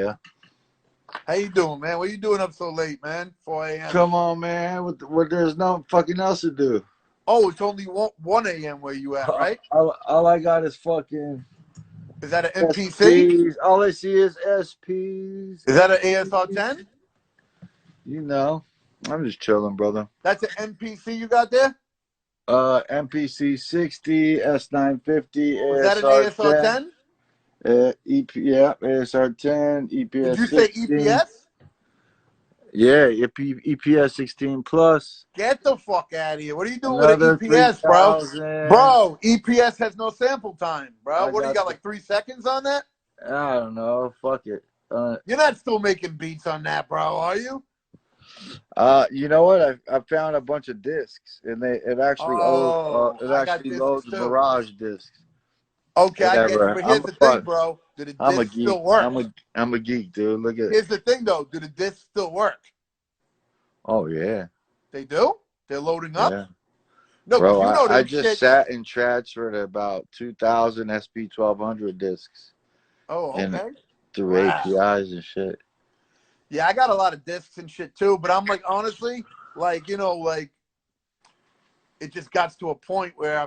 Yeah. How you doing, man? What you doing up so late, man? 4 a.m. Come on, man. What there's no fucking else to do. Oh, it's only 1 a.m. where you at, right? All I got is fucking Is that an MPC? SPs. All I see is SPs. Is that an ASR 10? You know, I'm just chilling, brother. That's an MPC you got there? MPC 60, S950, Was that an ASR ASR 10. 10? Yeah, ASR 10, Did EPS you say 16. EPS? Yeah, EPS 16 plus. Get the fuck out of here. What are you doing with an Another EPS, bro? 3,000. Bro, EPS has no sample time, bro. I What do you got got, like 3 seconds on that? I don't know. Fuck it. You're not still making beats on that, bro, are you? You know what? I found a bunch of discs, and it actually I got discs loads too. Mirage discs. Okay, I get you. Whatever. But here's the thing, bro. Do the I'm a discs geek. still work? I'm a geek, dude. Look at. Here's the thing, though. Do the discs still work? Oh yeah. They do? They're loading up? Yeah. No, Bro, you know I this just shit. sat and transferred about 2,000 SP1200 discs. Oh, okay. Through APIs and shit. Yeah, I got a lot of discs and shit too, but I'm like, honestly, like, you know, like, it just got to a point where I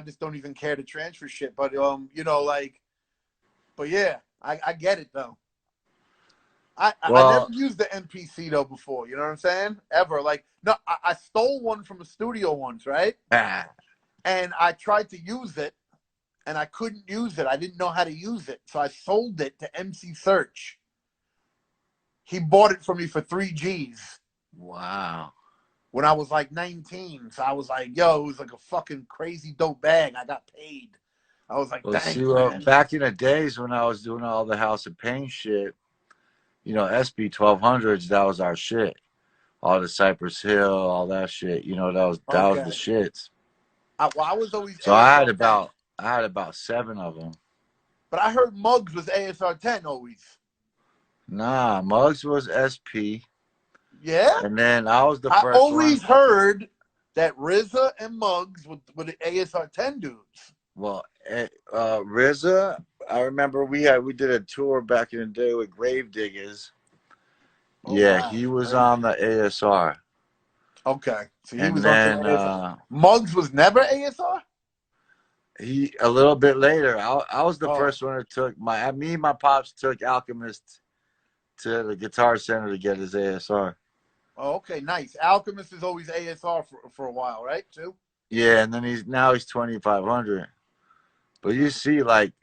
just don't even care to transfer shit. But you know, like, but yeah, I get it though. I never used the NPC though before. You know what I'm saying? Ever. Like, no, I stole one from a studio once, right? And I tried to use it, and I couldn't use it. I didn't know how to use it, so I sold it to MC Search. He bought it from me for 3 G's. Wow. When I was like 19. So I was like, yo, it was like a fucking crazy dope bag. I got paid. I was like, thanks, back in the days when I was doing all the House of Pain shit, you know, SP1200s, that was our shit. All the Cypress Hill, all that shit. You know, that was the shits. I was always so I had about 7 of them. But I heard Muggs was ASR 10 always. Nah, Muggs was SP. Yeah? And then I was the first one. I always heard that RZA and Muggs were the ASR 10 dudes. Well, RZA, I remember we did a tour back in the day with Gravediggers. Oh, yeah, wow. He was on the ASR. Okay. So he was on the ASR. Muggs was never ASR? A little bit later. I was the first one that took me and my pops took Alchemist to the Guitar Center to get his ASR. Oh, okay, nice. Alchemist is always ASR for a while, right? Too. Yeah, and then he's 2,500. But you see, like,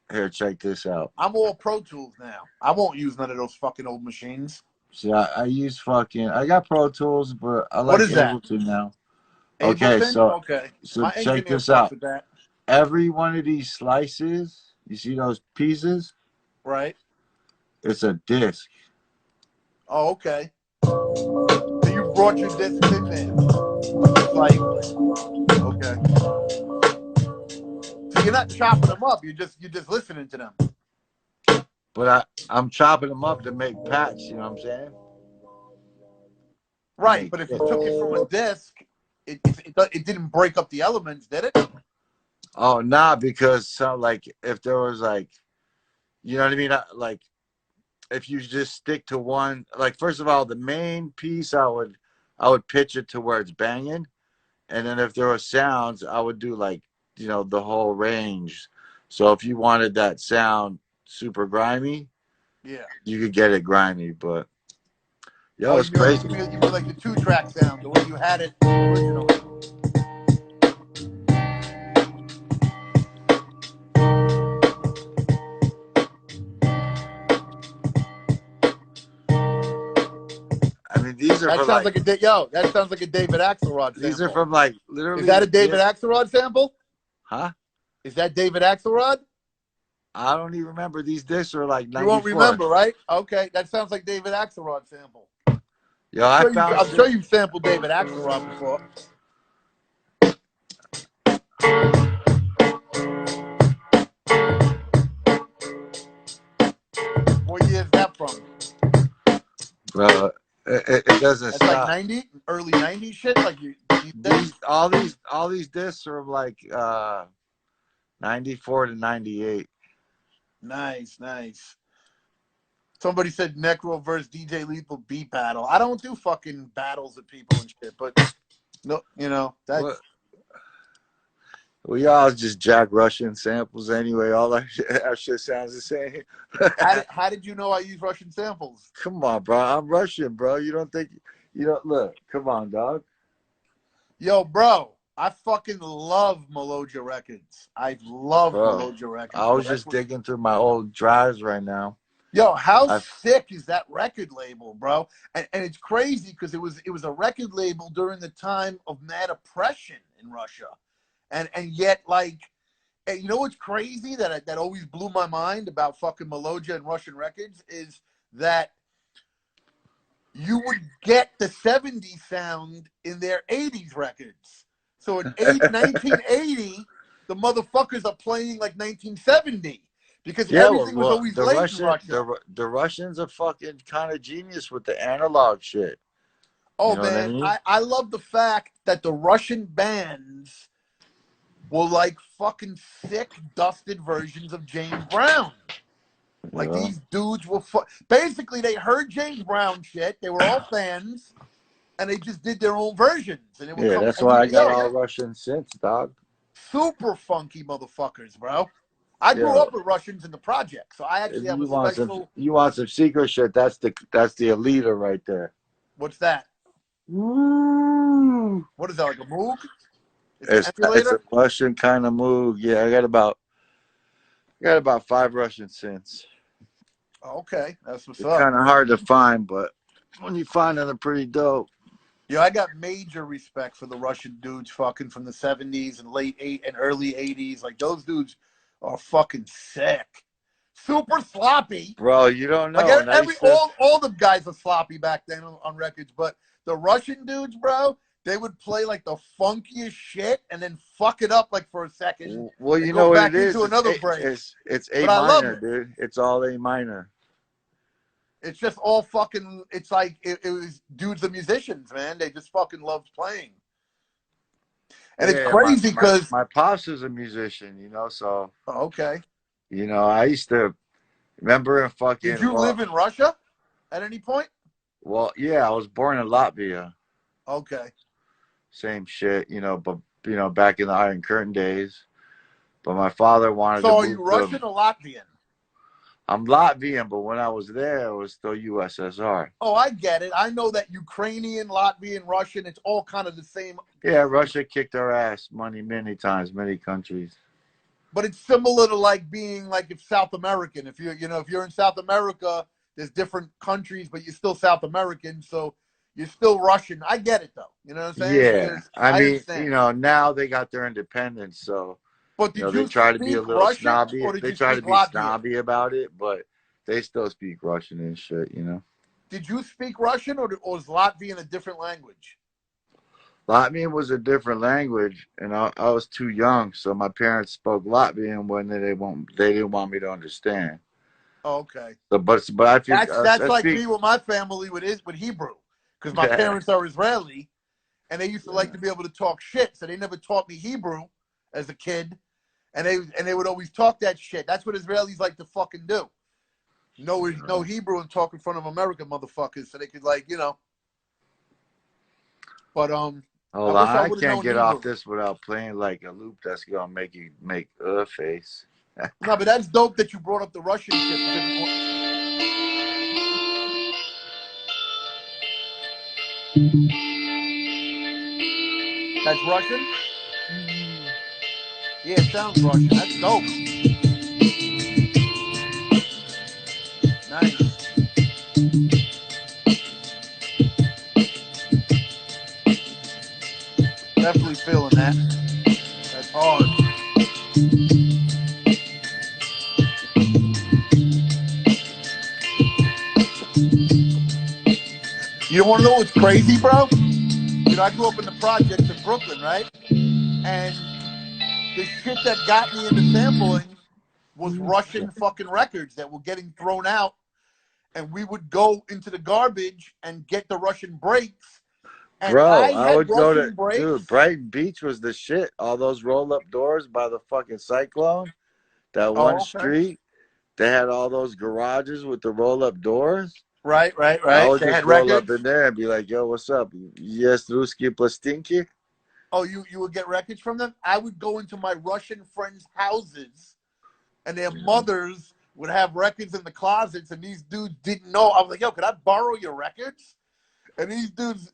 here, check this out. I'm all Pro Tools now. I won't use none of those fucking old machines. See, I use I got Pro Tools, but I like Ableton now. Ableton? Okay, so check this out. Every one of these slices, you see those pieces? Right. It's a disc. Oh, okay. So you brought your discs in there. It's like, okay. So you're not chopping them up. You're just listening to them. But I'm chopping them up to make packs. You know what I'm saying? Right. But if you took it from a disc, it didn't break up the elements, did it? Oh, nah, because like if there was like, you know what I mean? Like if you just stick to one, like first of all, the main piece I would pitch it to where it's banging, and then if there were sounds, I would do like, you know, the whole range. So if you wanted that sound super grimy, yeah, you could get it grimy, but yo, it's crazy. You mean like the 2-track sound, the way you had it originally. These are that sounds like a David Axelrod sample. These are from like literally. Is that a David Axelrod sample? Huh? Is that David Axelrod? I don't even remember. These discs are like 94. You won't remember, right? Okay, that sounds like David Axelrod sample. Yo, I'm sure you've sampled David Axelrod before. What year is that from? Bro, it doesn't stop. Like 90, early 90s shit. Like all these discs are like 94 to 98. Nice. Somebody said Necro versus DJ Lethal beat battle. I don't do fucking battles with people and shit, but no, you know that. What? We all just Jack Russian samples anyway. All our shit sounds the same. How did you know I use Russian samples? Come on, bro. I'm Russian, bro. You don't think you don't look? Come on, dog. Yo, bro, I fucking love Melodia Records. I love Bro, Melodia Records, I bro. was just digging through my old drives right now. Yo, how I sick is that record label, bro? And it's crazy because it was a record label during the time of mad oppression in Russia, and yet like, and you know what's crazy that always blew my mind about fucking Melodia and Russian records is that you would get the 70s sound in their 80s records. So in 1980, the motherfuckers are playing like 1970 because everything was always late in Russia. The Russians are fucking kind of genius with the analog shit. Oh, You know man, what I mean? I love the fact that the Russian bands were like fucking sick, dusted versions of James Brown. Like Yeah. these dudes were basically they heard James Brown shit. They were all fans, and they just did their own versions. And it would Yeah, come. that's And why I got all Russian synths, dog. super funky motherfuckers, bro. I grew Yeah. up with Russians in the project, so I If actually have a special. you want some secret shit, that's the Alita right there. What's that? Woo! What is that, like a Moog? It's an It's a emulator? Russian kind of Moog. Yeah, I got about 5 Russian synths. Oh, okay, that's what's They're up. kind of hard to find, but when you find them, they're pretty dope. Yeah, I got major respect for the Russian dudes fucking from the 70s and early 80s. Like those dudes are fucking sick. Super sloppy. Bro, you don't Like know. And all the guys are sloppy back then on records, but the Russian dudes, bro, they would play like the funkiest shit and then fuck it up like for a second well, and you go know what back it is? into another break. It's A But I love minor, it. dude. It's all A minor. It's just all fucking. It's like it was dudes, the musicians, man. They just fucking loved playing, and it's Yeah, crazy because. my pops is a musician, you know, so Oh, okay. you know, I used to remember in Did fucking you live in Russia at any point? yeah, I was born in Latvia. Okay. Same shit, you know, but you know, back in the Iron Curtain days. But my father wanted to So are you move to. Russian or Latvian? I'm Latvian, but when I was there, it was still USSR. Oh, I get it. I know that Ukrainian, Latvian, Russian, it's all kind of the same. Yeah, Russia kicked our ass many times, many countries. But it's similar to like being like if South American. If if you're in South America, there's different countries, but you're still South American, so you're still Russian. I get it though. You know what I'm saying? Yeah, I mean, understand. you know, now they got their independence, so But you know did they you try to be a speak little Russian snobby. or did They you try to speak be Latvian? snobby about it, but they still speak Russian and shit, you know. Did you speak Russian or was Latvian a different language? Latvian was a different language, and I was too young, so my parents spoke Latvian when they didn't want me to understand. Oh, okay. So, but I feel That's I like speak. me with my family with Hebrew, because my Yeah, parents are Israeli, and they used to like to be able to talk shit, so they never taught me Hebrew as a kid, and they would always talk that shit. That's what Israelis like to fucking do. No Hebrew and talk in front of American motherfuckers, so they could But I hold on, wish I I would have can't known get Hebrew. off this without playing like a loop that's gonna make you make a face. No, but that's dope that you brought up the Russian shit because that's Russian. Yeah, it sounds Russian. That's dope. Nice. Definitely feeling that. That's hard. You want to know what's crazy, bro? I grew up in the projects in Brooklyn, right? And the shit that got me into sampling was Russian fucking records that were getting thrown out. And we would go into the garbage and get the Russian breaks. And Bro, I I had would go Russian to breaks. dude. Brighton Beach was the shit. All those roll up doors by the fucking Cyclone, that one Oh, okay. street. they had all those garages with the roll up doors. Right, right, I right. would They just had roll up records. in there and be like, "Yo, what's up? Yes, ruski plastinki." Oh, you would get records from them? I would go into my Russian friends' houses, and their mothers would have records in the closets, and these dudes didn't know. I was like, yo, could I borrow your records? And these dudes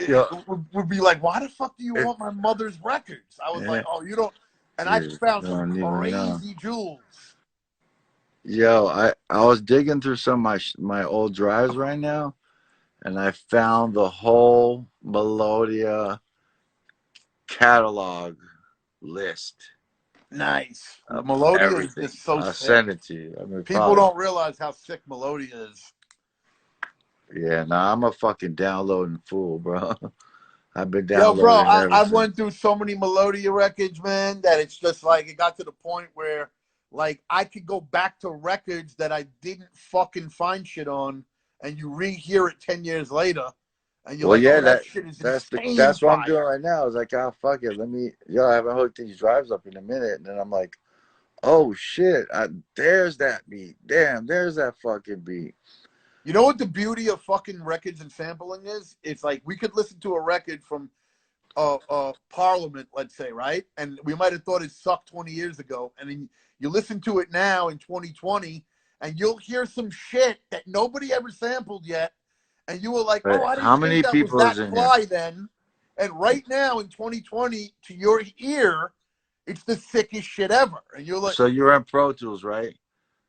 Yo, would be like, why the fuck do you it, want my mother's records? I was like, eh, oh, you don't. And I dude, found I some don't even know. crazy jewels. Yo, I was digging through some of my old drives right now, and I found the whole Melodia catalog list Nice. of Melodia is everything. just so I'll sick. send it to you. I mean, People probably. don't realize how sick Melodia is. Yeah, nah, I'm a fucking downloading fool, bro. I've been Yo, bro, downloading ever I since. went through so many Melodia records, man, that it's just like it got to the point where like I could go back to records that I didn't fucking find shit on, and you rehear it 10 years later, and you're Well, like, yeah, oh, that shit is insane that's what I'm doing fire. right now. Is like, oh fuck it, I haven't hooked these drives up in a minute, and then I'm like, oh shit, there's that beat. Damn, there's that fucking beat. You know what the beauty of fucking records and sampling is? It's like we could listen to a record from Parliament, let's say, right? And we might have thought it sucked 20 years ago. And then you listen to it now in 2020, and you'll hear some shit that nobody ever sampled yet. And you were like, oh, But I how didn't think many that was people is that in here? fly then. And right now in 2020, to your ear, it's the sickest shit ever. And you're like, So you're in Pro Tools, right?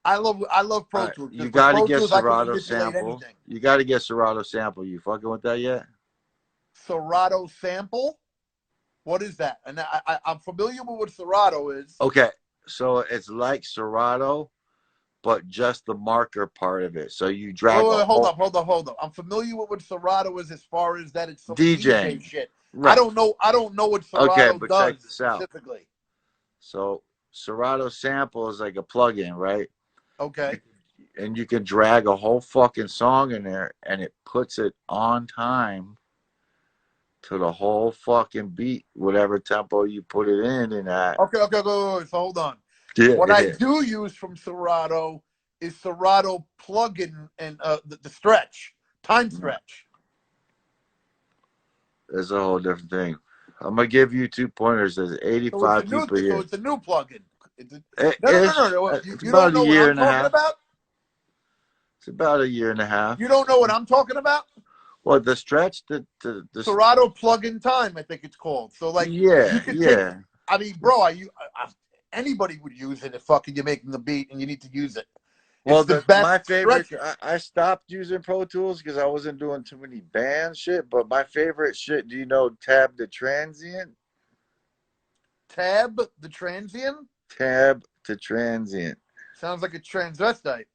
I love All Pro right, Tools you because with got to Pro get Tools I can Serato manipulate sample. anything. You got to get Serato sample. You fucking with that yet? Serato sample? What is that? And I'm familiar with what Serato is. Okay, so it's like Serato, but just the marker part of it. So you Wait, drag wait, a wait, hold whole up, hold up, hold up. I'm familiar with what Serato is as far as that it's some DJ DJing, shit. I right? don't know. I don't know what Okay, Serato but check does this out. specifically. So Serato sample is like a plug-in, right? Okay. And you can drag a whole fucking song in there, and it puts it on time to the whole fucking beat, whatever tempo you put it in that. Okay. Okay. Wait. So hold on. Yeah, What I yeah. do use from Serato is Serato plugin and the stretch, time stretch. That's a whole different thing. I'm gonna give you 2 pointers. There's So it's a 85 new. people So here. it's a new plugin. No, no, no, no, Ish. no. It's You don't about a know what year I'm and a talking half. about. It's about a year and a half. You don't know what I'm talking about. Well, the stretch, the Serato plug-in time, I think it's called. So like you yeah, could take. yeah. I mean, bro, anybody would use it if fucking you're making the beat and you need to use it. It's Well, the my best favorite. stretcher. I stopped using Pro Tools because I wasn't doing too many band shit. But my favorite shit. Do you know Tab the Transient? Tab the transient Tab to Transient. sounds like a transvestite.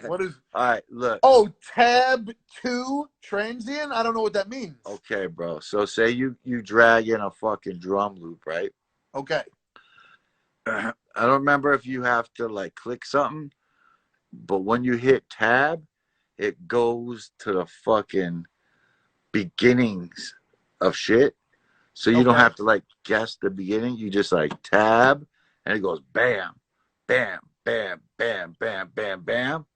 What is? All right, look. Oh, tab two transient. I don't know what that means. Okay, bro. So say you drag in a fucking drum loop, right? Okay. I don't remember if you have to like click something, but when you hit tab, it goes to the fucking beginnings of shit. So you don't Okay. have to like guess the beginning. You just like tab and it goes bam, bam, bam, bam, bam, bam, bam.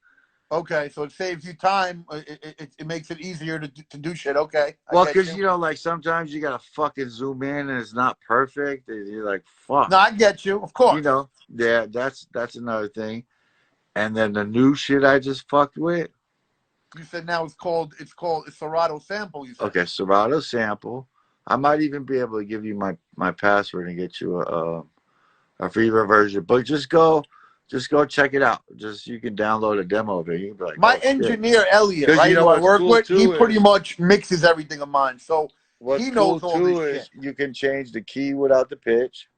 Okay. So it saves you time. It makes it easier to do shit. Okay. I Well, get because you. you know, like sometimes you gotta fucking zoom in and it's not perfect, and you're like, fuck. No, I get you. Of You course. know, yeah, that's another thing. And then the new shit I just fucked with. You said now it's Serato sample. You said. Okay, Serato sample. I might even be able to give you my password and get you a free version. But just go check it out. Just you can download a demo of it. You can be like, My oh shit. engineer Elliot, Because you right, know who I what's work cool with, he too pretty is much mixes everything of mine, so what's he cool knows all this too shit. is you can change the key without the pitch.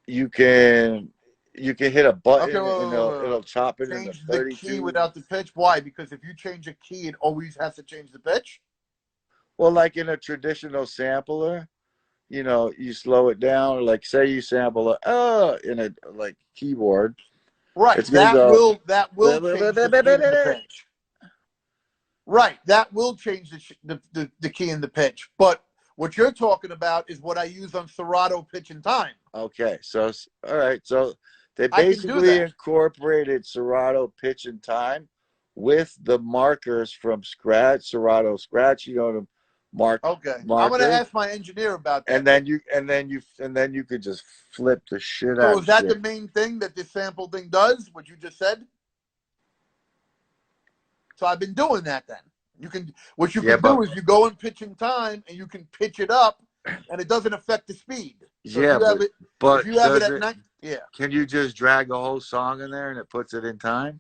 You can hit a Okay, button wait, and wait, wait, it'll wait. chop it into Change the key 32. without the pitch. Why? Because if you change a key, it always has to change the pitch. Well, like in a traditional sampler, you know, you slow it down. Like say you sample in a like keyboard, Right. it's gonna go. That will change the key and the pitch. Right. That will change the key and the pitch. But what you're talking about is what I use on Serato pitch and time. Okay, so all right, so They I can do basically that. incorporated Serato pitch and time with the markers from scratch, Serato scratch, you know, the Okay, I'm gonna markers, ask my engineer about and that. But then you could just flip the shit so out is of that the shit. main thing that this sample thing does? What you just said? So I've been doing that then. What you Yeah, can do but is you go in pitching time and you can pitch it up and it doesn't affect the speed. So yeah, if but you have it does at it? night, yeah. Can you just drag a whole song in there and it puts it in time?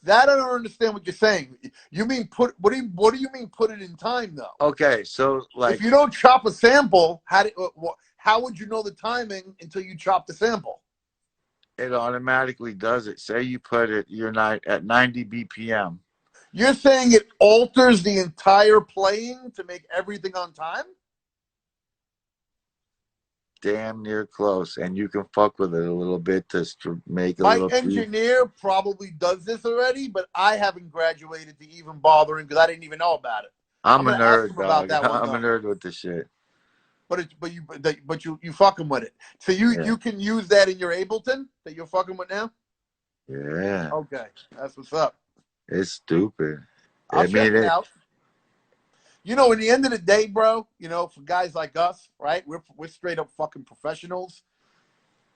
That I don't understand what you're saying. You mean what do you mean put it in time though? Okay, so If like you don't chop a sample, how would you know the timing until you chop the sample? it automatically does it. Say you put it your night at 90 BPM. You're saying it alters the entire playing to make everything on time? Damn near close, and you can fuck with it a little bit to make a My little pre. engineer probably does this already, but I haven't graduated to even bothering because I didn't even know about it. I'm I'm a gonna ask nerd, him about dog. that one I'm a though. nerd with the shit. But you fucking with it. So Yeah, you can use that in your Ableton that you're fucking with now. yeah. Okay, that's what's up. It's stupid. I'll I check mean, it out. You know, in the end of the day, bro, you know, for guys like us, right? We're straight up fucking professionals.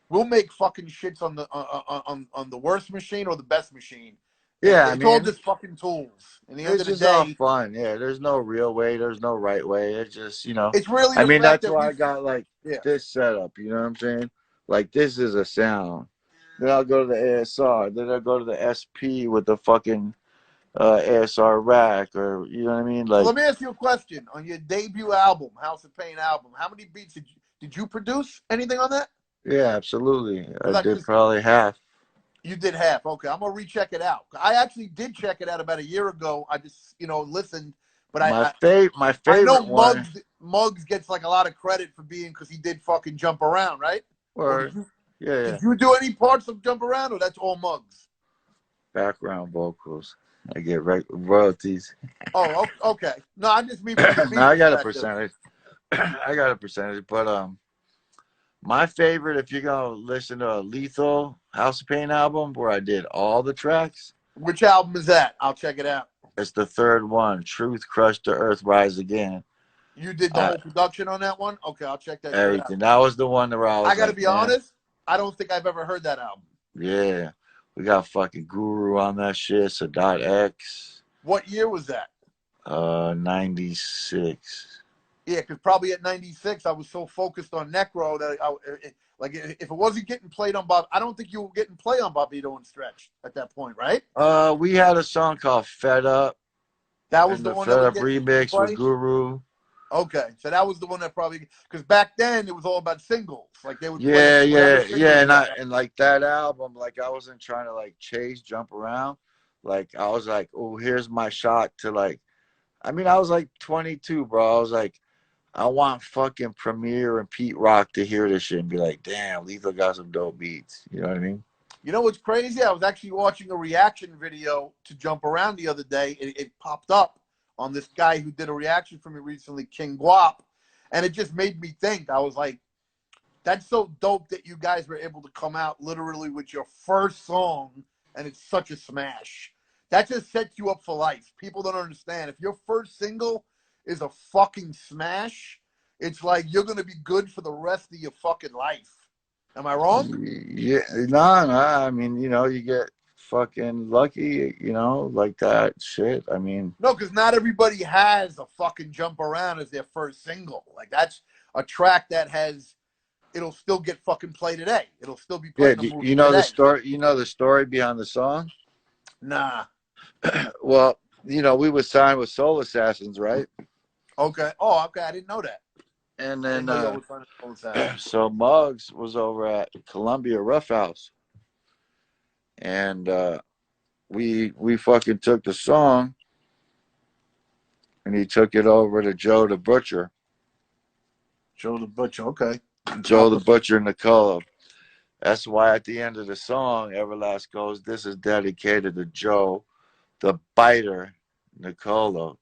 We'll make fucking shits on the worst machine or the best machine. yeah. I It's all mean, just fucking tools. In the end it's of the just all day, fun. Yeah, there's no real way. There's no right way. It's just, it's really I the mean, fact that's that why I got like yeah. this setup. You know what I'm saying? Like this is a sound. Then I'll go to the ASR. Then I'll go to the SP with the fucking ASR rack, or you know what I mean? So Like, let me ask you a question. On your debut album, House of Pain album, how many beats did you produce? Anything on that? yeah, absolutely. I did Because probably half. you did half. Okay, I'm gonna recheck it out. I actually did check it out about a year ago. I just listened, but My I know favorite one, Muggs gets like a lot of credit for being because he did fucking Jump Around, right? Or or yeah, yeah, did you do any parts of Jump Around, or that's all Muggs? background vocals. I get royalties. Oh, okay. No, I just mean from the No, beat I got a perspective. percentage. I got a percentage, but my favorite, if you're gonna listen to a Lethal House of Pain album where I did all the tracks, Which album is that? I'll check it out. it's the third one, Truth Crushed to Earth Rise Again. You did the Uh, whole production on that one? Okay, I'll check that shit out. Everything. That was the one where I I was got to like, be man, honest, I don't think I've ever heard that album. yeah, we got fucking Guru on that shit, Sadat X, What year was that? 96. Yeah, because probably at 96, I was so focused on Necro that like if it wasn't getting played on Bob, I don't think you were getting played on Bobito and Stretch at that point, right? We had a song called Fed Up, That was and the the one that Fed was Up getting remix with played. Guru. Okay, so that was the one that probably because back then it was all about singles, like they would play Yeah, whatever yeah, single yeah, you had. and like that album, like I wasn't trying to like chase, jump around. Like I was like, oh, here's my shot to like. I mean, I was like 22, bro. I was like, I want fucking Premier and Pete Rock to hear this shit and be like, damn, Lethal got some dope beats. You know what I mean? You know what's crazy? I was actually watching a reaction video to Jump Around the other day. It popped up on this guy who did a reaction for me recently, King Guap, and it just made me think. I was like, that's so dope that you guys were able to come out literally with your first song and it's such a smash. That just sets you up for life. People don't understand. If your first single is a fucking smash, it's like you're going to be good for the rest of your fucking life. Am I wrong? Yeah, no, no. I mean, you get fucking lucky, like that shit. I mean, No, because not everybody has a fucking Jump Around as their first single. Like that's a track that it'll still get fucking played today. It'll still be yeah. played in a You movie know the today. story. You know the story behind the song. Nah. Well, we were signed with Soul Assassins, right? Okay. Oh, okay. I didn't know that. And I didn't then know y'all was trying to Soul Assassin. so Muggs was over at Columbia Rough House, and we fucking took the song, and he took it over to Joe the Butcher, Joe the Butcher. Okay. Joe the Butcher Nicolo. That's why at the end of the song, Everlast goes, "This is dedicated to Joe the Biter Nicolo,"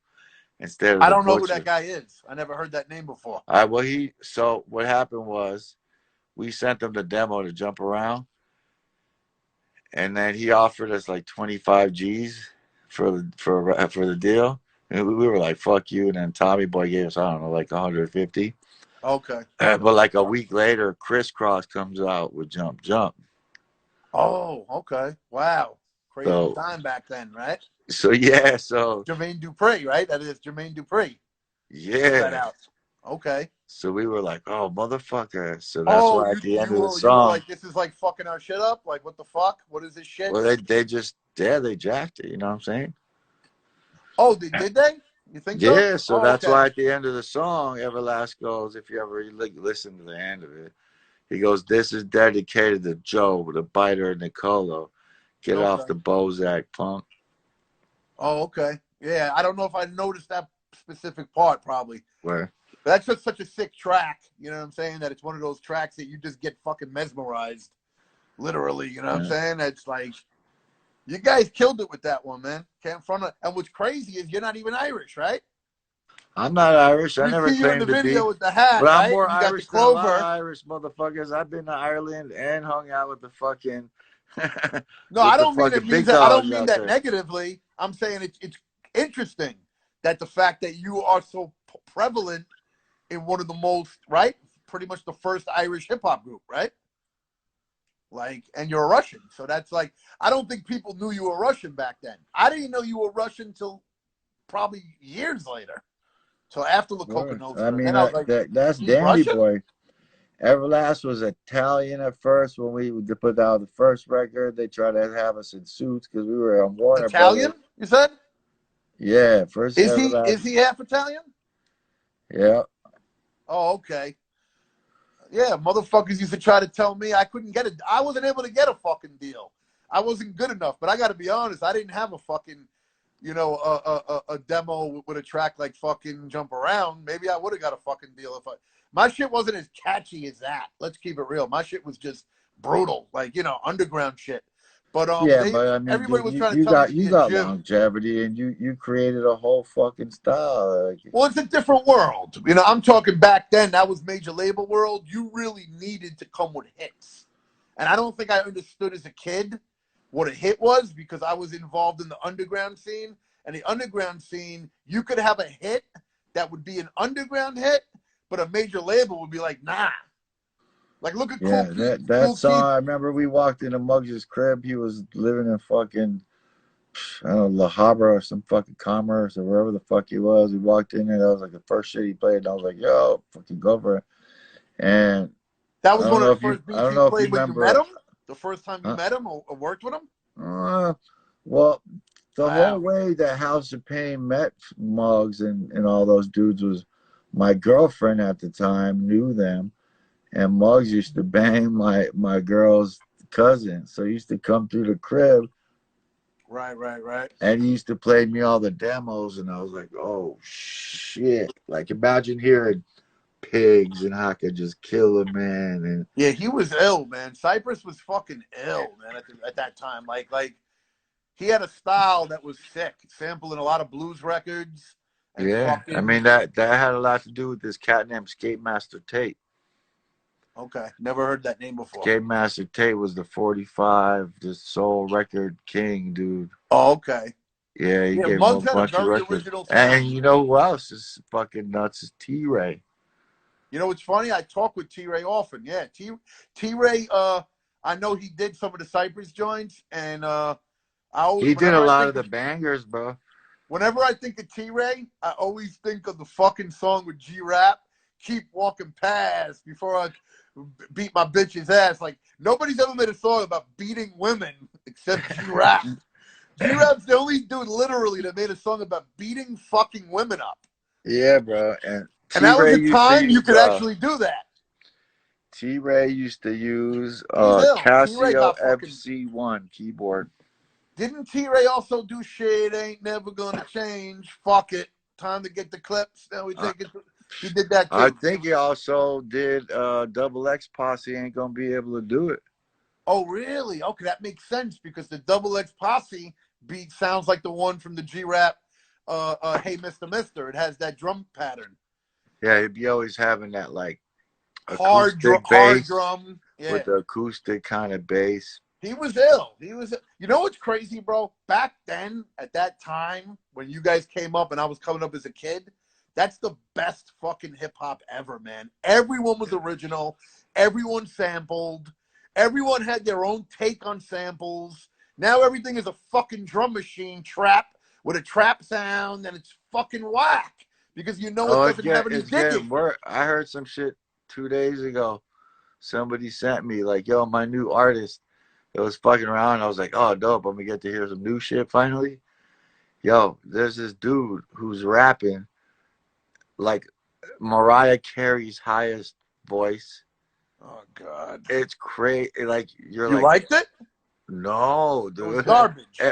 instead of I the don't know who that Butcher. guy is. I never heard that name before. All right. Well, so what happened was we sent them the demo to Jump Around. and then he offered us like 25 G's for the deal. And we were like, "Fuck you!" And then Tommy Boy gave us, I don't know, like 150. Okay. But like a week later, Crisscross comes out with Jump Jump. Oh, okay. Wow. Crazy So time back then, right? yeah, so Jermaine Dupri, right? That is Jermaine Dupri. Put that yeah. out. Okay. So we were like, "Oh, motherfucker!" So that's Oh, why at the end of the you were song, like, this is like fucking our shit up. Like, what the fuck? What is this shit? well, they just they jacked it. You know what I'm saying? Oh, did they? You think so? Yeah. So Oh, that's okay. why at the end of the song, Everlast goes, if you ever listen to the end of it, he goes, "This is dedicated to Joe, the biter Nicolo. Get off Okay. the Bozak, punk." Oh, okay. Yeah, I don't know if I noticed that specific part, probably. Where? But that's just such a sick track. You know what I'm saying? That it's one of those tracks that you just get fucking mesmerized. Literally, you know what I'm Yeah. saying? It's like, you guys killed it with that one, man. Can't front it. And what's crazy is you're not even Irish, right? I'm not Irish. I We never see you in the claimed to be. video with the hat, But I'm right? more And you got the Irish than a lot of clover. Irish motherfuckers. I've been to Ireland and hung out with the fucking No, with I the don't mean fucking it means big that. I don't dogs mean out that there. negatively. I'm saying it's interesting that the fact that you are so prevalent in one of the most, right? Pretty much the first Irish hip hop group, right? Like, and you're a Russian, so that's like, I don't think people knew you were Russian back then. I didn't know you were Russian till probably years later. So after the Coka Sure. I Nostra, and mean, then I was like, that's he's Dandy Russian? Boy. Everlast was Italian at first when we put out the first record. They tried to have us in suits because we were on Warner Italian? Brothers. You said? Yeah, first Is Everlast. he half Italian? Yeah, Oh, okay. Yeah, motherfuckers used to try to tell me I couldn't get it. I wasn't able to get a fucking deal. I wasn't good enough. But I got to be honest, I didn't have a fucking, a demo with a track like fucking Jump Around. Maybe I would have got a fucking deal if I. My shit wasn't as catchy as that. Let's keep it real. My shit was just brutal, like underground shit. But yeah, they but I mean, everybody dude, was trying to tell me to you be a got Jew. longevity, and you created a whole fucking style. Like, Well, it's a different world. I'm talking back then. That was major label world. You really needed to come with hits. And I don't think I understood as a kid what a hit was because I was involved in the underground scene. And the underground scene, you could have a hit that would be an underground hit, but a major label would be like, nah. Like, look at Cool yeah, Keith. that Cool song. Keith. I remember we walked into Muggs' crib. He was living in fucking I don't know, La Habra or some fucking Commerce or wherever the fuck he was. We walked in there. That was like the first shit he played. And I was like, yo, fucking go for it. And That was one of the first I beats don't he know if you played when you met remember. him. The first time you Uh, met him or worked with him. uh, well, the whole Wow. way that House of Pain met Muggs and all those dudes was my girlfriend at the time knew them, and Muggs used to bang my girl's cousin. So he used to come through the crib Right, right, right. and he used to play me all the demos, and I was like, oh shit. Like imagine hearing pigs and how I could just kill a man and Yeah, he was ill, man. Cypress was fucking ill, man, at that time. Like he had a style that was sick, sampling a lot of blues records and yeah. I fucking. mean that had a lot to do with this cat named Skate Master Tate. Okay, never heard that name before. Skate Master Tate was the 45, the soul record king, dude. Oh, okay. Yeah, he Yeah, gave him a Muggs had a bunch of very records. original And sound. you know who else is fucking nuts is T Ray. You know what's funny? I talk with T Ray often. Yeah, T Ray. I know he did some of the Cypress joints, and He did a lot of the bangers, bro. whenever I think of T Ray, I always think of the fucking song with G Rap, "Keep Walking Past," before I beat my bitch's ass. Like, nobody's ever made a song about beating women except G Rap. G Rap's the only dude literally that made a song about beating fucking women up. Yeah, bro. And And that was T-Ray a used to time you use could actually do that. T-Ray used to use He's ill. T Ray Casio got fucking. FC1 keyboard. Didn't T Ray also do "Shit Ain't Never Gonna Change"? Fuck it. Time to get the clips. Now we Uh, take it. He did that I too. think he also did Double X Posse ain't gonna be able to do it. Oh, really? Okay, that makes sense because the Double X Posse beat sounds like the one from the G Rap, "Hey Mister Mister." It has that drum pattern, Yeah, he'd be always having that like acoustic hard bass drum. Yeah. with the acoustic kind of bass. He was ill. He was. You know what's crazy, bro? Back then, at that time, when you guys came up and I was coming up as a kid, that's the best fucking hip hop ever, man. Everyone was original. Everyone sampled. Everyone had their own take on samples. Now everything is a fucking drum machine trap with a trap sound, and it's fucking whack because you know it Oh, doesn't have any it's getting digging. worse. I heard some shit 2 days ago. Somebody sent me like, yo, my new artist. It was fucking around. I was like, oh, dope. I'm gonna get to hear some new shit finally. Yo, there's this dude who's rapping like Mariah Carey's highest voice. Oh God. It's crazy. Like you're You like, liked it? no, It was dude. garbage.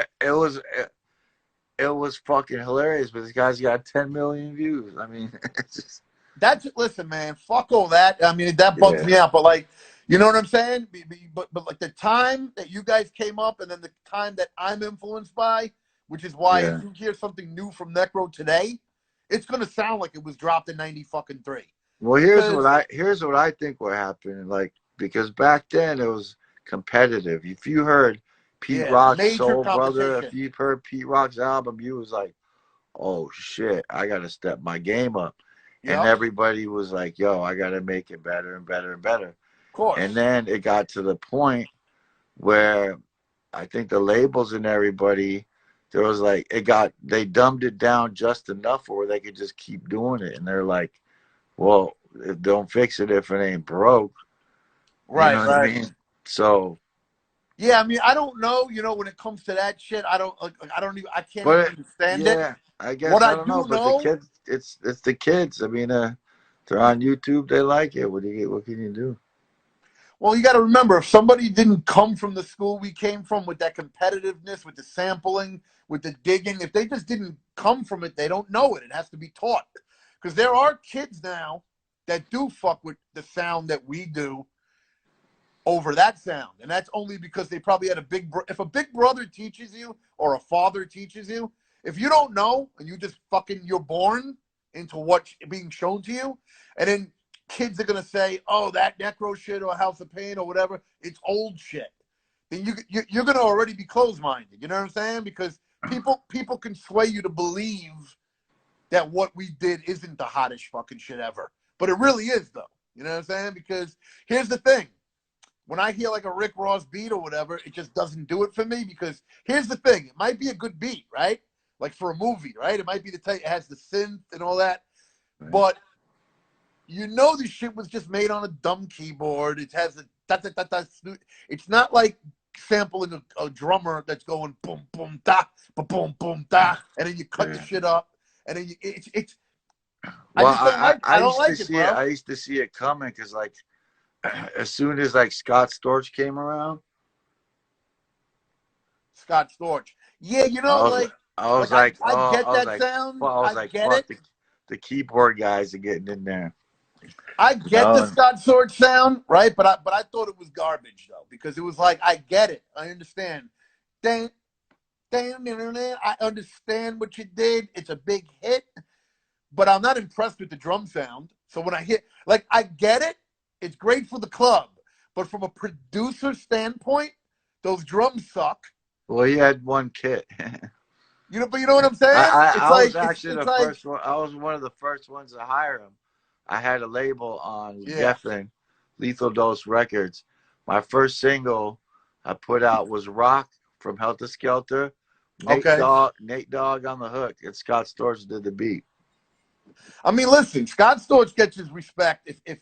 It was fucking hilarious. But this guy's got 10 million views. I mean, it's just That's listen, man. Fuck all that. I mean, that bugs yeah, me out. But like, you know what I'm saying? But like the time that you guys came up, and then the time that I'm influenced by, which is why if yeah. you hear something new from Necro today, it's gonna sound like it was dropped in '90 fucking three. Well, Because here's what I think what happened. Like because back then it was competitive. If you heard Pete yeah, Rock's major Soul Brother, if competition. you've heard Pete Rock's album, you was like, oh shit, I gotta step my game up. And Yep, of everybody was like, yo, I gotta make it better and better and better. And course. then it got to the point where I think the labels and everybody, there was like they dumbed it down just enough where they could just keep doing it. And they're like, well, don't fix it if it ain't broke. You know Right, what I right. mean? So, Yeah, I mean, I don't know. You know, when it comes to that shit, I don't. Like, I don't even. I can't even but understand it. yeah, I What guess I I don't know. do But the know. kids, it's the kids. I mean, they're on YouTube. They like it. What do you get? What can you do? Well, you got to remember, if somebody didn't come from the school we came from with that competitiveness, with the sampling, with the digging, if they just didn't come from it, they don't know it. It has to be taught. Because there are kids now that do fuck with the sound that we do over that sound. And that's only because they probably had if a big brother teaches you or a father teaches you, if you don't know and you just fucking, you're born into what's being shown to you, and then kids are gonna say, "Oh, that necro shit or House of Pain or whatever, it's old shit." Then you're gonna already be closed minded. You know what I'm saying? Because people can sway you to believe that what we did isn't the hottest fucking shit ever, but it really is though. You know what I'm saying? Because here's the thing: when I hear like a Rick Ross beat or whatever, it just doesn't do it for me. Because here's the thing: it might be a good beat, right? Like for a movie, right? It might be the type it has the synth and all that, Right. but you know this shit was just made on a dumb keyboard. It has a da da da da. It's not like sampling a drummer that's going boom boom da boom boom da, and then you cut the Yeah. shit up, and then it's. I Well, just don't like. I I don't used to like it, see it. bro. I used to see it coming because like as soon as like Scott Storch came around, Scott Storch. Yeah, you I know, was like I I I get was that like, sound. I was I like, get fuck it. the keyboard guys are getting in there. I You get the know, Scott Storch sound, right? But I thought it was garbage though, because it was like I get it. I understand. Damn, damn, I understand what you did. It's a big hit, but I'm not impressed with the drum sound. So when I hit, like, I get it. It's great for the club, but from a producer standpoint, those drums suck. well, he had one kit. You know, but you know what I'm saying? It's I was like actually it's the like first one. I was one of the first ones to hire him. I had a label on yeah. Geffen, Lethal Dose Records. My first single I put out was Rock from Helter Skelter. Okay. Nate Dogg on the hook, and Scott Storch did the beat. I mean, listen, Scott Storch gets his respect if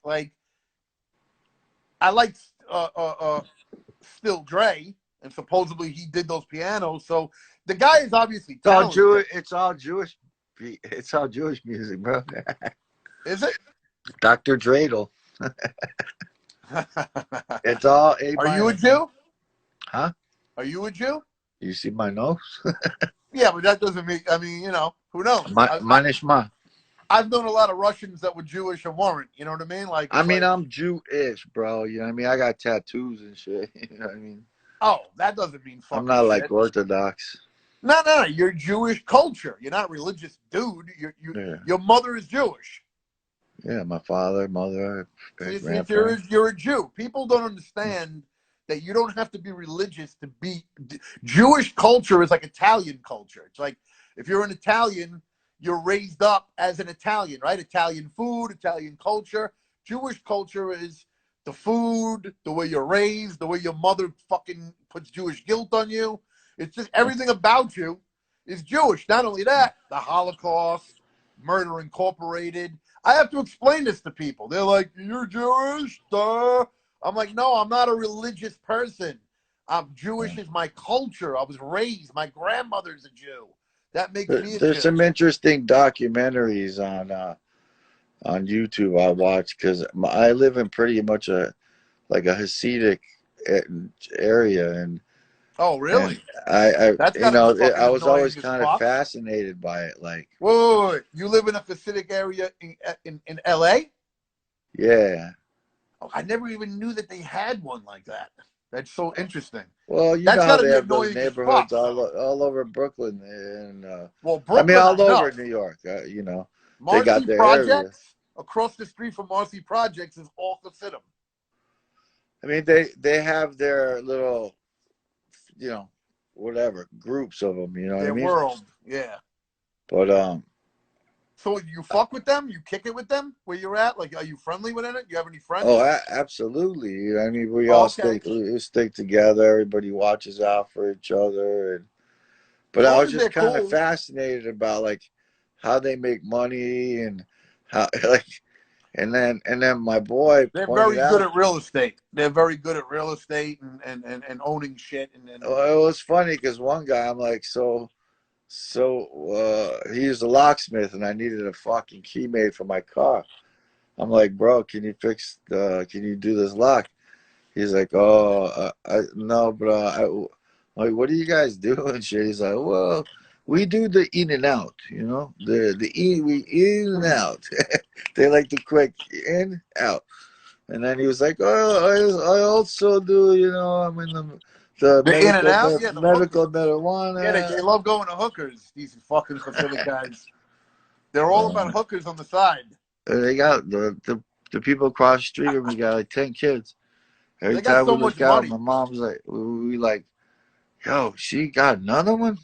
like I like Still Dre, and supposedly he did those pianos. So the guy is obviously It's all talented. Jewish. It's all Jewish. It's all Jewish music, bro. Is it? Dr. Dreidel. It's all A Are you a minor. Jew? Huh? Are you a Jew? You see my nose? Yeah, but that doesn't mean. I mean, who knows? Manishma. I've known a lot of Russians that were Jewish and weren't. You know what I mean? Like I it's mean, like, I'm Jewish, bro. You know what I mean? I got tattoos and shit. You know what I mean? oh, that doesn't mean I'm fucking not like shit. Orthodox. No, no, no. You're Jewish culture. You're not religious, dude. Yeah. Your mother is Jewish. Yeah, my father, mother, So grandparents. you're a Jew. People don't understand that you don't have to be religious to be Jewish culture is like Italian culture. It's like if you're an Italian, you're raised up as an Italian, right? Italian food, Italian culture. Jewish culture is the food, the way you're raised, the way your mother fucking puts Jewish guilt on you. It's just everything about you is Jewish. Not only that, the Holocaust, Murder Incorporated. I have to explain this to people. They're like, "You're Jewish?" Duh. I'm like, no, I'm not a religious person. I'm Jewish is my culture. I was raised. My grandmother's a Jew. That makes me a There's Jew. some interesting documentaries on YouTube I watch because I live in pretty much a Hasidic area, Oh, and really? I That's you got to be know fucking I was annoying always as kind of fuck. fascinated by it. Like, Wait. You live in a Hasidic area in L.A.? yeah. Oh, I never even knew that they had one like that. That's so interesting. Well, you know That's how got to they be have those annoying as fuck. neighborhoods all over Brooklyn, and Well, I mean Brooklyn, I all over know. New York. They got Marcy their area. Projects, across the street from Marcy Projects is all Hasidim. I mean they have their little, whatever groups of them. You know what I Their mean? world, yeah. But So you fuck with them? You kick it with them where you're at? Like, are you friendly with it? You have any oh, friends? absolutely. I mean, we Oh, all okay. stick together. Everybody watches out for each other, As but I long was as just they're kind of cool. fascinated about like how they make money and how like and then my boy They're pointed very good out. at real estate. They're very good at real estate and owning shit. Well, it was funny because one guy, I'm like, he's a locksmith and I needed a fucking key made for my car. I'm like, bro, can you do this lock? He's like, oh, no, bro. I'm like, what are you guys doing? Shit. He's like, well, we do the in and out, we in and out. They like the quick in, out. And then he was like, oh, I also do, I'm in the The in and out, yeah, the hookers. medical Yeah, marijuana. they love going to hookers. These fucking Hasidic guys. They're all about Um, hookers on the side. they got the people across the street from me got like 10 kids. Every They got time we so much look out, my money. mom's like, we like, yo, she got another one?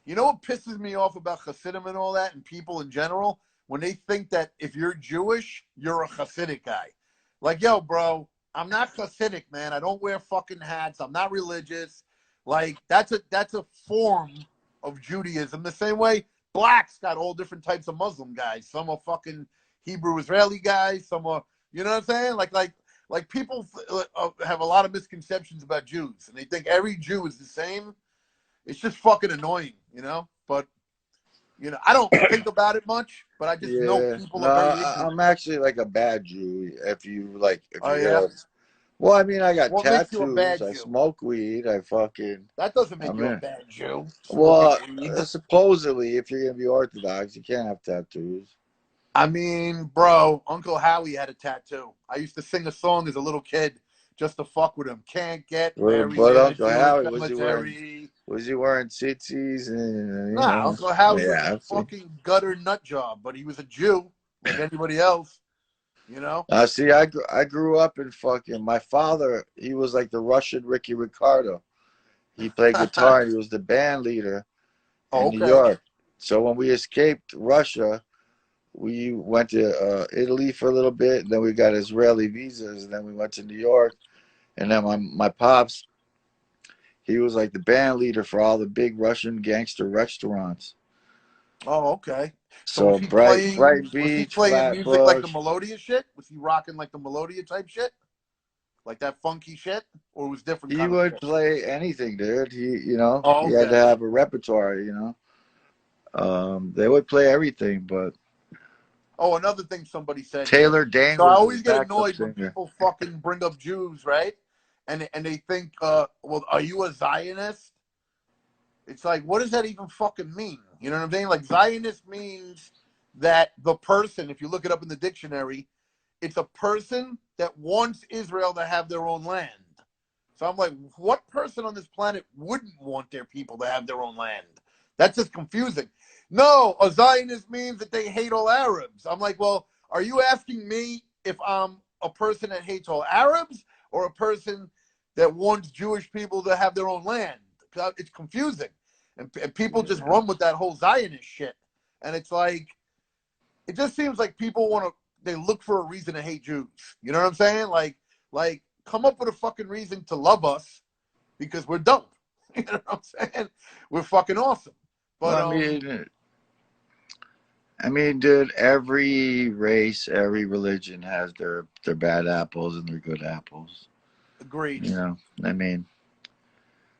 You know what pisses me off about Hasidim and all that, and people in general, when they think that if you're Jewish, you're a Hasidic guy. Like, yo, bro, I'm not Hasidic, man. I don't wear fucking hats. I'm not religious. Like, that's a form of Judaism. The same way blacks got all different types of Muslim guys. Some are fucking Hebrew Israeli guys. Some are, you know what I'm saying? Like people have a lot of misconceptions about Jews, and they think every Jew is the same. It's just fucking annoying, you know. But I don't think about it much, but I just know Yeah. people No, are very ignorant. I'm actually like a bad Jew. If Oh you're yeah. gonna, well, I mean, I got What makes you a tattoos. bad I Jew? smoke weed. That doesn't I make you a mean, bad Jew. Smoking well, weed. supposedly, if you're gonna be Orthodox, you can't have tattoos. I mean, bro, Uncle Howie had a tattoo. I used to sing a song as a little kid just to fuck with him. Can't get married But in a Uncle Jewish Howie, cemetery. was he wearing tzitzis and Nah, Uncle Howie was a yeah. See. fucking gutter nut job, but he was a Jew like anybody else, you know? See, I grew up in fucking. My father, he was like the Russian Ricky Ricardo. He played guitar and he was the band leader in New Okay. York. So when we escaped Russia, we went to Italy for a little bit. And then we got Israeli visas, and then we went to New York. And then my pops, he was like the band leader for all the big Russian gangster restaurants. Oh, okay. So So Bright was he Beach, playing music like the Flatbush. Melodia shit? Was he rocking like the Melodia type shit? Like that funky shit? Or was different He kind of would shit? play anything, dude. Oh, He had to okay. have a repertoire. They would play everything, but Oh, another thing somebody said here. Taylor Dane So I was his always get backup annoyed when singer. people fucking bring up Jews, right? And they think, well, are you a Zionist? It's like, what does that even fucking mean? You know what I'm saying? Like, Zionist means that the person, if you look it up in the dictionary, it's a person that wants Israel to have their own land. So I'm like, what person on this planet wouldn't want their people to have their own land? That's just confusing. No, a Zionist means that they hate all Arabs. I'm like, well, are you asking me if I'm a person that hates all Arabs or a person that wants Jewish people to have their own land. It's confusing, and people just run with that whole Zionist shit. And it's like, it just seems like people want to. They look for a reason to hate Jews. You know what I'm saying? Like come up with a fucking reason to love us because we're dope. You know what I'm saying? We're fucking awesome. But Well, I mean, dude, every race, every religion has their bad apples and their good apples. agreed. You know, I mean,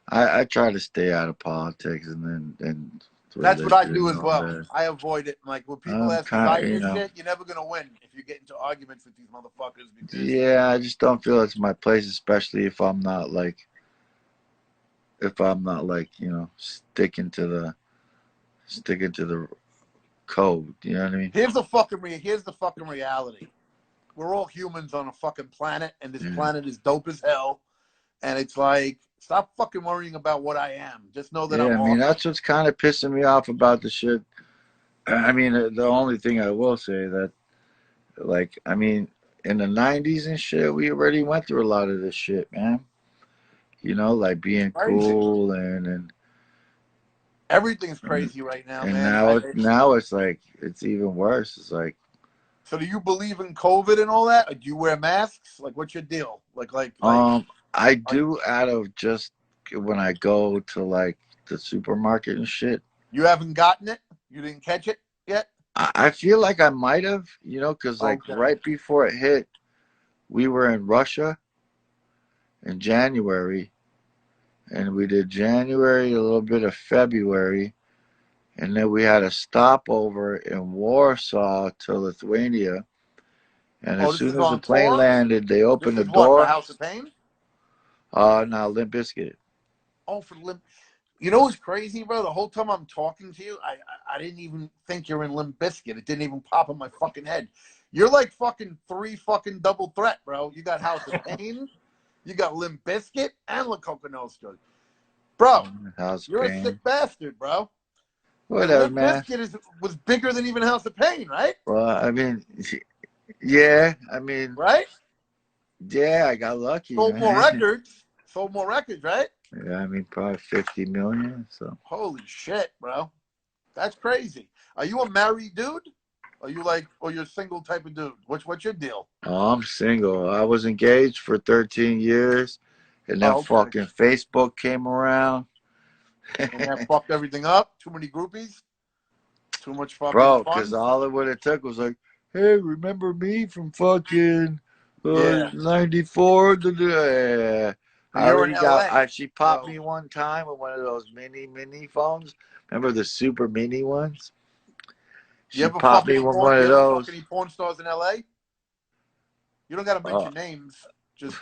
I try to stay out of politics and That's what I religion do and as all well. that. I avoid it. Like when people I'm ask me kind, Zionist shit, you're never gonna win if you get into arguments with these motherfuckers because yeah, I just don't feel it's my place, especially if I'm not like, sticking to the code. You know what I mean? here's the fucking reality. We're all humans on a fucking planet, and this Yeah. planet is dope as hell. And it's like, stop fucking worrying about what I am. Just know that Yeah, I'm I mean, awesome. that's what's kind of pissing me off about the shit. I mean, the only thing I will say that, like, I mean, in the 90s and shit, we already went through a lot of this shit, man. You know, like being Crazy. cool and Everything's and, crazy right now, and man. now it's like it's even worse. It's like, So do you believe in COVID and all that? Or do you wear masks? Like, what's your deal? I Are, do out of just when I go to like the supermarket and shit. you haven't gotten it? You didn't catch it yet? I feel like I might have, because like Okay. right before it hit, we were in Russia in January, and we did January, a little bit of February, and then we had a stopover in Warsaw to Lithuania. And Oh, as this soon is as the on plane tour? landed, they This opened the is what, for door. House of Pain? Now Limp Bizkit. Oh, for Limp. You know what's crazy, bro? The whole time I'm talking to you, I didn't even think you're in Limp Bizkit. It didn't even pop in my fucking head. You're like fucking three fucking double threat, bro. You got House of Pain, you got Limp Bizkit, and La Coka Nostra. Bro, House of you're a sick Pain. bastard, bro. And Whatever, Limp man. Bizkit was bigger than even House of Pain, right? Well, I mean, yeah, I mean, Right? yeah, I got lucky, Sold more man. records. Sold more records, right? Yeah, I mean, probably 50 million. So, Holy shit, bro. That's crazy. Are you a married dude? Are you like, or you're a single type of dude? What's your deal? oh, I'm single. I was engaged for 13 years, and then Oh, okay. fucking Facebook came around. And that fucked everything up. Too many groupies. Too much fucking Bro, because fun. all it would have took was like, hey, remember me from fucking Yeah. 94? Yeah. So I you're in already got, LA. she popped So me one time with one of those mini phones. Remember the super mini ones? you She ever popped fuck me any with porn? one You of ever fuck those. any porn stars in LA? You don't gotta Uh, mention names. Just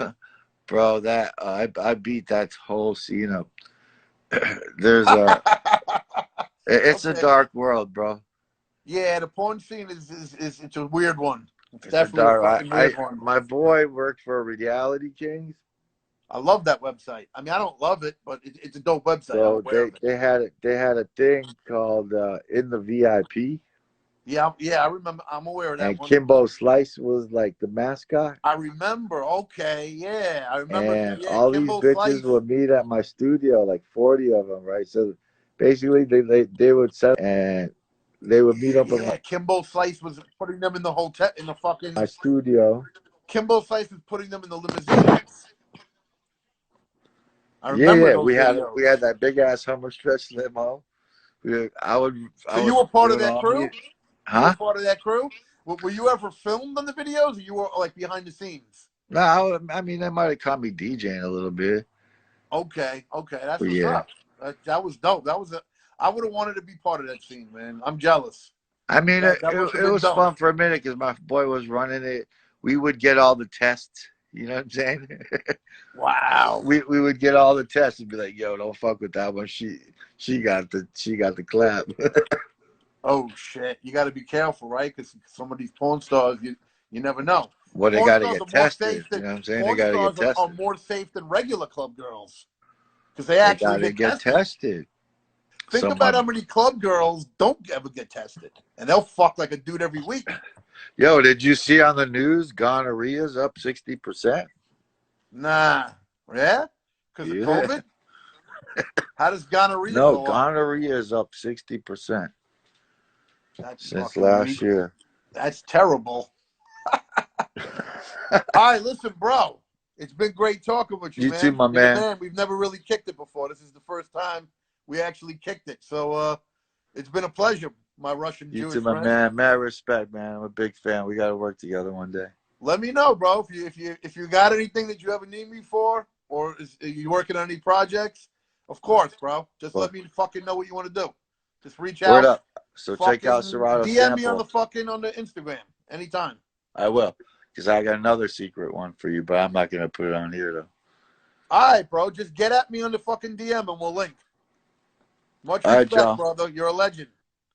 bro, that I beat that whole scene up. There's a, it's a okay. dark world, bro. Yeah, the porn scene is it's a weird one. It's It's a definitely a dark. fucking weird one. My boy worked for Reality Kings. I love that website. I mean, I don't love it, but it's a dope website. I'm So aware of it. they had a thing called in the VIP, Yeah, yeah, I remember. I'm aware of that and one. Kimbo Slice was like the mascot, I remember. Okay, yeah, I remember. and Yeah, all these Kimbo bitches Slice. would meet at my studio, like 40 of them, right? So basically, they would set and they would meet up at Yeah, Kimbo Slice was putting them in the hotel in the my fucking. studio. Kimbo Slice was putting them in the limousines. I Yeah, remember yeah, those we videos. had that big ass Hummer stretch limo. I So you would were we part of would that all meet, crew. You were huh? part of that crew. Were you ever filmed on the videos, or you were like behind the scenes? No, I mean they might have caught me DJing a little bit, Okay, okay, that's but what's yeah. up. That was dope. That was a. I would have wanted to be part of that scene, man. I'm jealous. I mean, That must have it been was dope. fun for a minute because my boy was running it. We would get all the tests. You know what I'm saying? Wow. We would get all the tests and be like, "Yo, don't fuck with that one. She got the clap." Oh shit! You got to be careful, right? Because some of these porn stars, you never know. Well, they Porn got to stars get are more tested. safe You than know what I'm saying? They porn got to get stars are tested. more safe than regular club girls because they They actually got to get get tested. tested. Think So about my how many club girls don't ever get tested, and they'll fuck like a dude every week. Yo, did you see on the news gonorrhea's up 60%? Nah, Yeah? Because of Yeah. COVID? How does gonorrhea No, go up? gonorrhea is up 60% That's since fucking last weak. year. That's terrible. All right, listen, bro. It's been great talking with you, You too, man. my You're the man. man. We've never really kicked it before. This is the first time we actually kicked it. So it's been a pleasure, my Russian You too, Jewish my friend. man. Mad respect, man. I'm a big fan. We got to work together one day. Let me know, bro. If you got anything that you ever need me for, or are you working on any projects? Of course, bro. Just let But me fucking know what you want to do. Just reach word out. up. So check out Fucking Serato DM me on Sample. the Instagram anytime. I will, because I got another secret one for you, but I'm not going to put it on here, though. All right, bro. Just get at me on the fucking DM and we'll link. Much All right, respect, John. brother. You're a legend.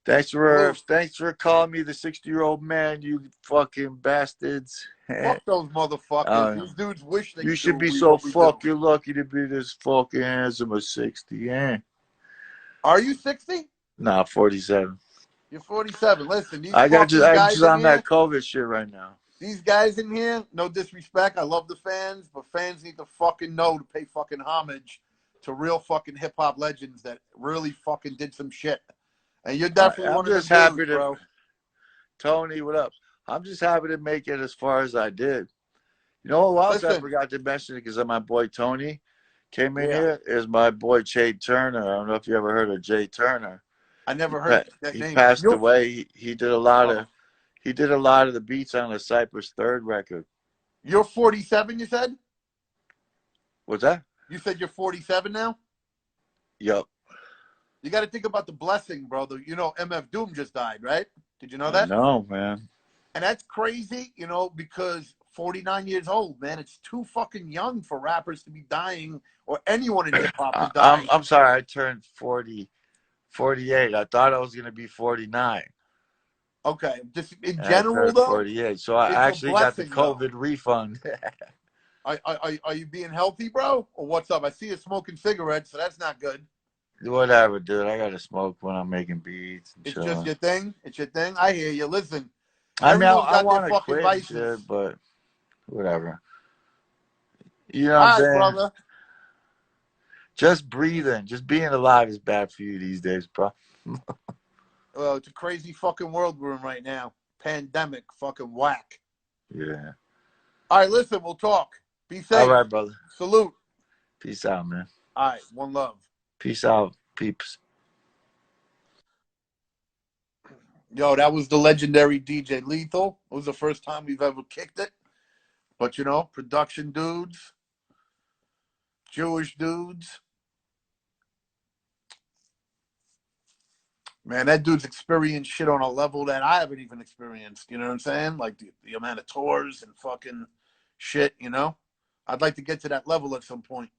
Thanks Salute. for calling me the 60-year-old man, you fucking bastards. Fuck those motherfuckers. uh, These dudes wish they you could do should be so what we do. fucking lucky to be this fucking handsome at 60, eh? Are you 60? Nah, 47. You're 47. Listen, these I'm fucking just guys in on here, that COVID shit right now. these guys in here, no disrespect. I love the fans, but fans need to fucking know to pay fucking homage to real fucking hip hop legends that really fucking did some shit. And you're definitely I'm one of them just dudes, happy to, bro. Tony, what up? I'm just happy to make it as far as I did. You know what else I Listen, forgot to mention because of my boy Tony came in yeah, here is my boy Jay Turner. I don't know if you ever heard of Jay Turner. I never heard that He name. passed away. He did a lot Oh, of the beats on the Cypress Third record. you're 47, you said? What's that? You said you're 47 now? Yup. You got to think about the blessing, brother. You know, MF Doom just died, right? Did you know I that? know, man. And that's crazy, you know, because 49 years old, man, it's too fucking young for rappers to be dying or anyone in hip hop to die. I'm sorry. I turned 48. I thought I was gonna be 49, Okay, just in and I general, turned though, 48. So I it's a actually got the blessing, though. COVID refund. Are you being healthy, bro? Or what's up? I see you smoking cigarettes, so that's not good. Whatever, dude. I gotta smoke when I'm making beats and It's just chilling. your thing. It's your thing. I hear you. Listen, I mean, everyone's I got their want to fucking quit and vices. shit, but whatever. You know what I'm All right, saying? brother. Just breathing, just being alive is bad for you these days, bro. Well, it's a crazy fucking world we're in right now. Pandemic, fucking whack. Yeah. All right, listen, we'll talk. Be All safe. right, brother. Salute. Peace out, man. All right, one love. Peace out, peeps. Yo, that was the legendary DJ Lethal. It was the first time we've ever kicked it. But, you know, production dudes, Jewish dudes. Man, that dude's experienced shit on a level that I haven't even experienced. You know what I'm saying? Like the amount of tours and fucking shit, you know? I'd like to get to that level at some point.